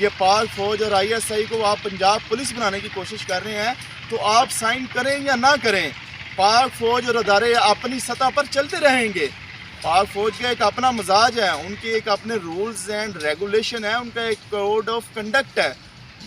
یہ پاک فوج اور ISI کو آپ پنجاب پولیس بنانے کی کوشش کر رہے ہیں تو آپ سائن کریں یا نہ کریں، پاک فوج اور ادارے اپنی سطح پر چلتے رہیں گے۔ پاک فوج کا ایک اپنا مزاج ہے، ان کے ایک اپنے رولز اینڈ ریگولیشن ہے، ان کا ایک کوڈ آف کنڈکٹ ہے،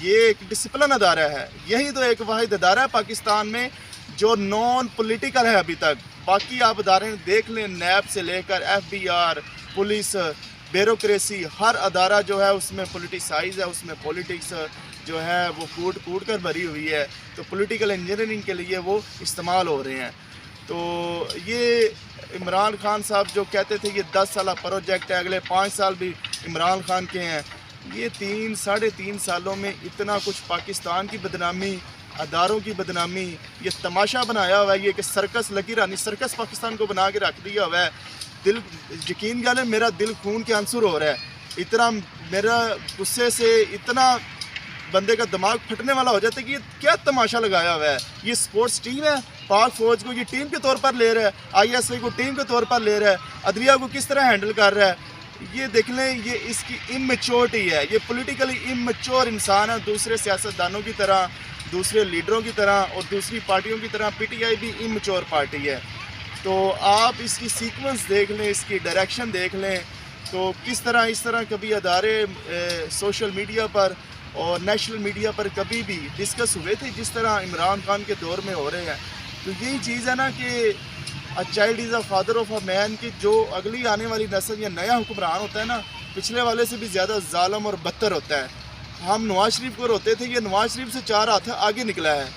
یہ ایک ڈسپلن ادارہ ہے۔ یہی تو ایک واحد ادارہ ہے پاکستان میں جو نان پولیٹیکل ہے ابھی تک۔ باقی آپ ادارے دیکھ لیں، نیب سے لے کر FBR، پولیس، بیوروکریسی، ہر ادارہ جو ہے اس میں پولیٹیسائز ہے، اس میں پولیٹکس جو ہے وہ کوٹ کر بھری ہوئی ہے، تو پولیٹیکل انجینئرنگ کے لیے وہ استعمال ہو رہے ہیں۔ تو یہ عمران خان صاحب جو کہتے تھے یہ 10 سالہ پروجیکٹ ہے، اگلے 5 سال بھی عمران خان کے ہیں، یہ 3-3.5 سالوں میں اتنا کچھ پاکستان کی بدنامی، اداروں کی بدنامی، یہ تماشا بنایا ہوا ہے، یہ کہ سرکس لگی رانی سرکس پاکستان کو بنا کے رکھ دیا ہوا ہے۔ دل یقین کر لیں میرا دل خون کے عنصر ہو رہا ہے، اتنا میرا غصے سے اتنا بندے کا دماغ پھٹنے والا ہو جاتا ہے کہ یہ کیا تماشا لگایا ہوا ہے۔ یہ سپورٹس ٹیم ہے، پاک فوج کو یہ ٹیم کے طور پر لے رہا ہے، ISI کو ٹیم کے طور پر لے رہا ہے، عدلیہ کو کس طرح ہینڈل کر رہا ہے۔ یہ دیکھ لیں یہ اس کی اممیچورٹی ہے، یہ پولیٹیکلی اممیچور انسان ہے، دوسرے سیاستدانوں کی طرح، دوسرے لیڈروں کی طرح اور دوسری پارٹیوں کی طرح PTI بھی اممیچور پارٹی ہے۔ تو آپ اس کی سیکوینس دیکھ لیں، اس کی ڈائریکشن دیکھ لیں، تو کس طرح اس طرح کبھی ادارے سوشل میڈیا پر اور نیشنل میڈیا پر کبھی بھی ڈسکس ہوئے تھے جس طرح عمران خان کے دور میں ہو رہے ہیں۔ تو یہی چیز ہے نا کہ a child is a father of a man, کی جو اگلی آنے والی نسل یا نیا حکمران ہوتا ہے نا پچھلے والے سے بھی زیادہ ظالم اور بدتر ہوتا ہے۔ ہم نواز شریف کو روتے تھے، یہ نواز شریف سے 4 ہاتھ آگے نکلا ہے۔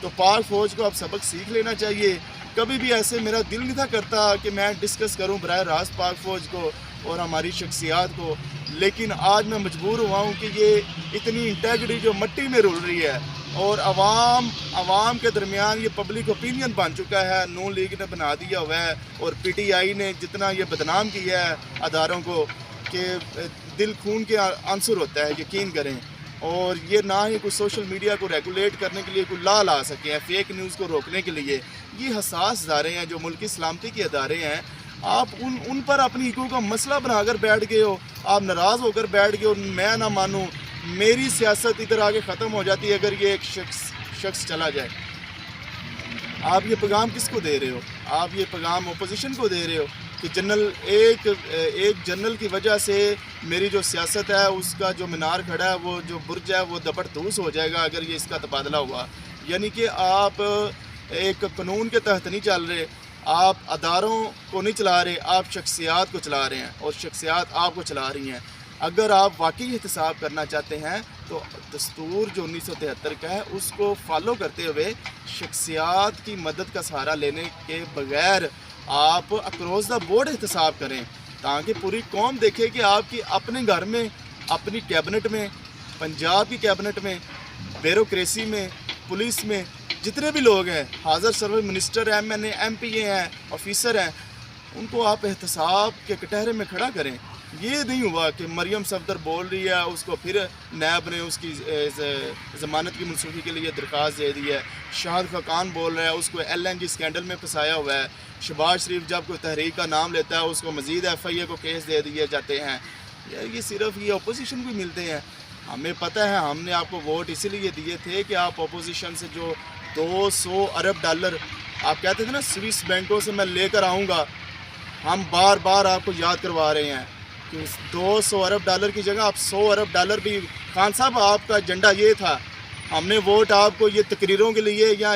تو پاک فوج کو اب سبق سیکھ لینا چاہیے۔ کبھی بھی ایسے میرا دل نہیں تھا کرتا کہ میں ڈسکس کروں براہ راست پاک فوج کو اور ہماری شخصیات کو، لیکن آج میں مجبور ہوا ہوں کہ یہ اتنی انٹیگریٹی جو مٹی میں رول رہی ہے اور عوام کے درمیان یہ پبلک اوپینین بن چکا ہے، نون لیگ نے بنا دیا ہوا ہے اور PTI نے جتنا یہ بدنام کیا ہے اداروں کو کہ دل خون کے عنصر ہوتا ہے، یقین کریں۔ اور یہ نہ ہی کوئی سوشل میڈیا کو ریگولیٹ کرنے کے لیے کوئی لا لا سکے ہیں، فیک نیوز کو روکنے کے لیے۔ یہ حساس ادارے ہیں جو ملکی سلامتی کے ادارے ہیں، آپ ان پر اپنی حقوق کا مسئلہ بنا کر بیٹھ گئے ہو، آپ ناراض ہو کر بیٹھ گئے ہو، میں نہ مانوں، میری سیاست ادھر آگے ختم ہو جاتی ہے اگر یہ ایک شخص چلا جائے۔ آپ یہ پیغام کس کو دے رہے ہو؟ آپ یہ پیغام اپوزیشن کو دے رہے ہو کہ ایک جنرل کی وجہ سے میری جو سیاست ہے اس کا جو مینار کھڑا ہے، وہ جو برج ہے وہ دپٹ دھوس ہو جائے گا اگر یہ اس کا تبادلہ ہوا۔ یعنی کہ آپ ایک قانون کے تحت نہیں چل رہے، آپ اداروں کو نہیں چلا رہے، آپ شخصیات کو چلا رہے ہیں اور شخصیات آپ کو چلا رہی ہیں۔ اگر آپ واقعی احتساب کرنا چاہتے ہیں تو دستور جو 1973 کا ہے اس کو فالو کرتے ہوئے شخصیات کی مدد کا سہارا لینے کے بغیر آپ اکراس دا بورڈ احتساب کریں، تاکہ پوری قوم دیکھے کہ آپ کی اپنے گھر میں، اپنی کیبنٹ میں، پنجاب کی کیبنٹ میں، بیوروکریسی میں، پولیس میں جتنے بھی لوگ ہیں، حاضر سرور منسٹر، MNA MPA ہیں، آفیسر ہیں، ان کو آپ احتساب کے کٹہرے میں کھڑا کریں۔ یہ نہیں ہوا کہ مریم صفدر بول رہی ہے، اس کو پھر نیب نے اس کی ضمانت کی منسوخی کے لیے درخواست دے دی ہے، شاہد خاقان بول رہا ہے، اس کو LNG اسکینڈل میں پھنسایا ہوا ہے، شہباز شریف جب کوئی تحریک کا نام لیتا ہے اس کو مزید FIA کو کیس دے دیے جاتے ہیں۔ یہ صرف یہ اپوزیشن کو ملتے ہیں۔ ہمیں پتہ ہے ہم نے آپ کو ووٹ اسی لیے دیے تھے کہ آپ اپوزیشن سے جو 200 ارب ڈالر آپ کہتے تھے نا سوئس بینکوں سے میں لے کر آؤں گا، ہم بار بار آپ کو یاد کروا رہے ہیں کہ 200 ارب ڈالر کی جگہ آپ 100 ارب ڈالر بھی، خان صاحب آپ کا ایجنڈا یہ تھا، ہم نے ووٹ آپ کو یہ تقریروں کے لیے یا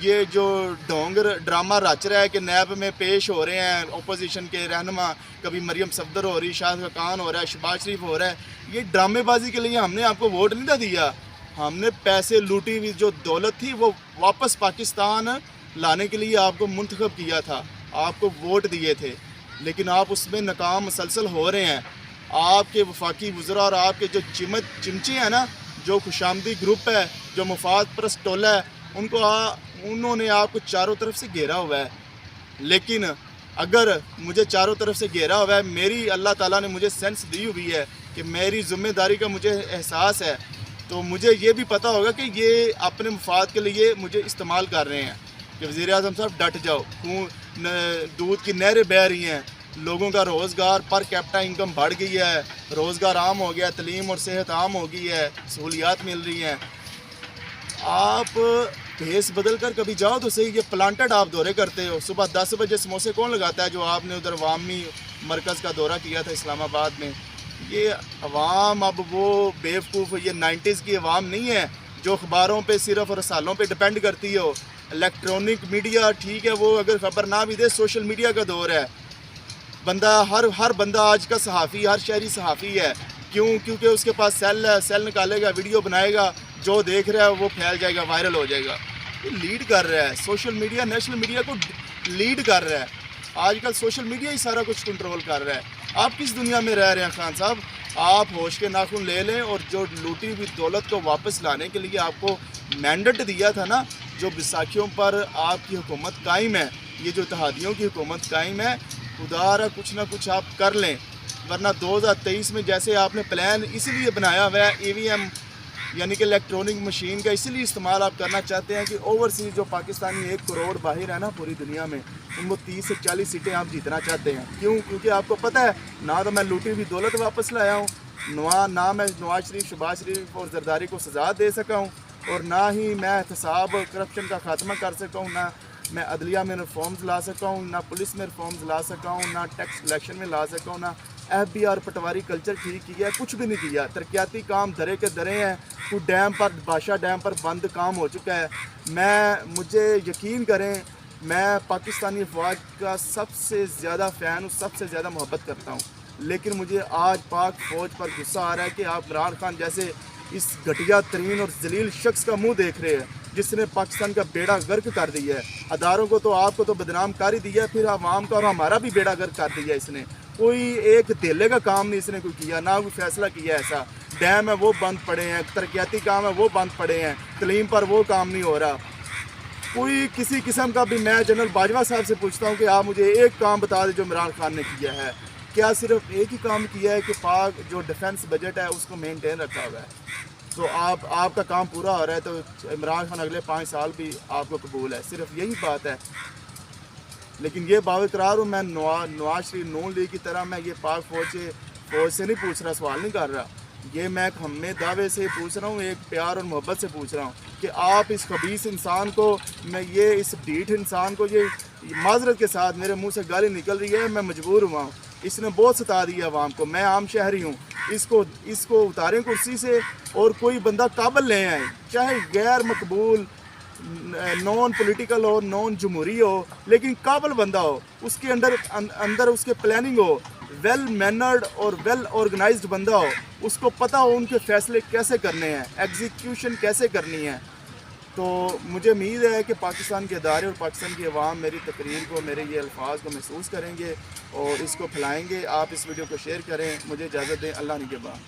یہ جو ڈرامہ رچ رہا ہے کہ نیب میں پیش ہو رہے ہیں اپوزیشن کے رہنما، کبھی مریم صفدر ہو رہی، شاہد خاقان ہو رہا ہے، شہباز شریف ہو رہا ہے، یہ ڈرامے بازی کے لیے ہم نے آپ کو ووٹ نہیں تھا دیا۔ ہم نے پیسے لوٹی ہوئی جو دولت تھی وہ واپس پاکستان لانے کے لیے آپ کو منتخب کیا تھا، آپ کو ووٹ دیے تھے، لیکن آپ اس میں ناکام مسلسل ہو رہے ہیں۔ آپ کے وفاقی وزراء اور آپ کے جو چمچے ہیں نا، جو خوشامدی گروپ ہے، جو مفاد پرست ٹولہ ہے، انہوں نے آپ کو چاروں طرف سے گھیرا ہوا ہے۔ لیکن اگر مجھے چاروں طرف سے گھیرا ہوا ہے، میری اللہ تعالیٰ نے مجھے سینس دی ہوئی ہے کہ میری ذمہ داری کا مجھے احساس ہے، تو مجھے یہ بھی پتہ ہوگا کہ یہ اپنے مفاد کے لیے مجھے استعمال کر رہے ہیں کہ وزیر اعظم صاحب ڈٹ جاؤ، دودھ کی نہریں بہہ رہی ہیں، لوگوں کا روزگار پر کیپٹا انکم بڑھ گئی ہے، روزگار عام ہو گیا، تعلیم اور صحت عام ہو گئی ہے، سہولیات مل رہی ہیں۔ آپ بھیس بدل کر کبھی جاؤ تو صحیح، یہ پلانٹڈ آپ دورے کرتے ہو۔ صبح 10 بجے سموسے کون لگاتا ہے؟ جو آپ نے ادھر عوامی مرکز کا دورہ کیا تھا اسلام آباد میں۔ یہ عوام اب وہ بیوقوف، یہ 90s کی عوام نہیں ہے جو اخباروں پہ صرف اور رسالوں پہ ڈپینڈ کرتی ہو۔ الیکٹرانک میڈیا ٹھیک ہے، وہ اگر خبر نہ بھی دے، سوشل میڈیا کا دور ہے۔ بندہ ہر بندہ آج کا صحافی، ہر شہری صحافی ہے۔ کیونکہ اس کے پاس سیل ہے، سیل نکالے گا، ویڈیو بنائے گا، جو دیکھ رہا ہے وہ پھیل جائے گا، وائرل ہو جائے گا۔ یہ لیڈ کر رہا ہے، سوشل میڈیا نیشنل میڈیا کو لیڈ کر رہا ہے۔ آج کل سوشل میڈیا ہی سارا کچھ کنٹرول کر رہا ہے۔ آپ کس دنیا میں رہ رہے ہیں خان صاحب؟ آپ ہوش کے ناخن لے لیں، اور جو لوٹی ہوئی دولت کو واپس لانے کے لیے آپ کو مینڈیٹ دیا تھا نا، جو بیساکھیوں پر آپ کی حکومت قائم ہے، یہ جو اتحادیوں کی حکومت قائم ہے، خدا کچھ نہ کچھ آپ کر لیں، ورنہ 2023 میں جیسے آپ نے پلان اسی لیے بنایا ہوا ہے EVM یعنی کہ الیکٹرانک مشین کا اسی لیے استعمال آپ کرنا چاہتے ہیں کہ اوورسیز جو پاکستانی 1 کروڑ باہر ہے نا پوری دنیا میں، ان کو 30 سے 40 سیٹیں آپ جیتنا چاہتے ہیں۔ کیونکہ آپ کو پتہ ہے نہ تو میں لوٹی ہوئی دولت واپس لایا ہوں، نہ میں نواز شریف، شہباز شریف اور زرداری کو سزا دے سکا ہوں، اور نہ ہی میں احتساب کرپشن کا خاتمہ کر سکا ہوں، نہ میں عدلیہ میں ریفارمز لا سکا ہوں، نہ پولیس میں ریفارمز لا سکا ہوں، نہ ٹیکس کلیکشن میں لا سکا ہوں، نہ FBR پٹواری کلچر ٹھیک کیا ہے، کچھ بھی نہیں کیا۔ ترقیاتی کام درے کے درے ہیں، کوئی ڈیم پر، بادشاہ ڈیم پر بند کام ہو چکا ہے۔ مجھے یقین کریں، میں پاکستانی افواج کا سب سے زیادہ فین ہوں، سب سے زیادہ محبت کرتا ہوں، لیکن مجھے آج پاک فوج پر غصہ آ رہا ہے کہ آپ عمران خان جیسے اس گھٹیا ترین اور ذلیل شخص کا منہ دیکھ رہے ہیں، جس نے پاکستان کا بیڑا غرق کر دیا ہے۔ اداروں کو تو آپ کو تو بدنام کر ہی دیا ہے، پھر عوام کا اور ہمارا بھی بیڑا غرق کر دیا اس نے۔ کوئی ایک دھیلے کا کام نہیں اس نے کوئی کیا، نہ کوئی فیصلہ کیا ایسا۔ ڈیم ہے وہ بند پڑے ہیں، ترقیاتی کام ہے وہ بند پڑے ہیں، تعلیم پر وہ کام نہیں ہو رہا۔ کوئی کسی قسم کا بھی، میں جنرل باجوہ صاحب سے پوچھتا ہوں کہ آپ مجھے ایک کام بتا دیں جو عمران خان نے کیا ہے۔ کیا صرف ایک ہی کام کیا ہے کہ پاک جو ڈیفنس بجٹ ہے اس کو مینٹین رکھا ہوا ہے؟ تو آپ کا کام پورا ہو رہا ہے، تو عمران خان اگلے 5 سال بھی آپ کو قبول ہے، صرف یہی بات ہے۔ لیکن یہ باوقرار ہوں، میں نواز شریف نون لیگ کی طرح میں یہ پاک فوج سے نہیں پوچھ رہا، سوال نہیں کر رہا، یہ میں ایک ہمیں دعوے سے پوچھ رہا ہوں، ایک پیار اور محبت سے پوچھ رہا ہوں کہ آپ اس خبیث انسان کو، اس ڈھیٹ انسان کو، یہ معذرت کے ساتھ میرے منہ سے گالی نکل رہی ہے، میں مجبور ہوا ہوں، اس نے بہت ستا دیا عوام کو، میں عام شہری ہوں، اس کو اتاریں کرسی سے، اور کوئی بندہ قابل لے آئیں، چاہے غیر مقبول، نان پولیٹیکل ہو، نان جمہوری ہو، لیکن قابل بندہ ہو، اس کے اندر اس کے پلاننگ ہو، ویل مینرڈ اور ویل آرگنائزڈ بندہ ہو، اس کو پتہ ہو ان کے فیصلے کیسے کرنے ہیں، ایگزیکیوشن کیسے کرنی ہے۔ تو مجھے امید ہے کہ پاکستان کے ادارے اور پاکستان کی عوام میری تقریر کو، میرے یہ الفاظ کو محسوس کریں گے اور اس کو پھیلائیں گے۔ آپ اس ویڈیو کو شیئر کریں۔ مجھے اجازت دیں، اللہ نگہبان۔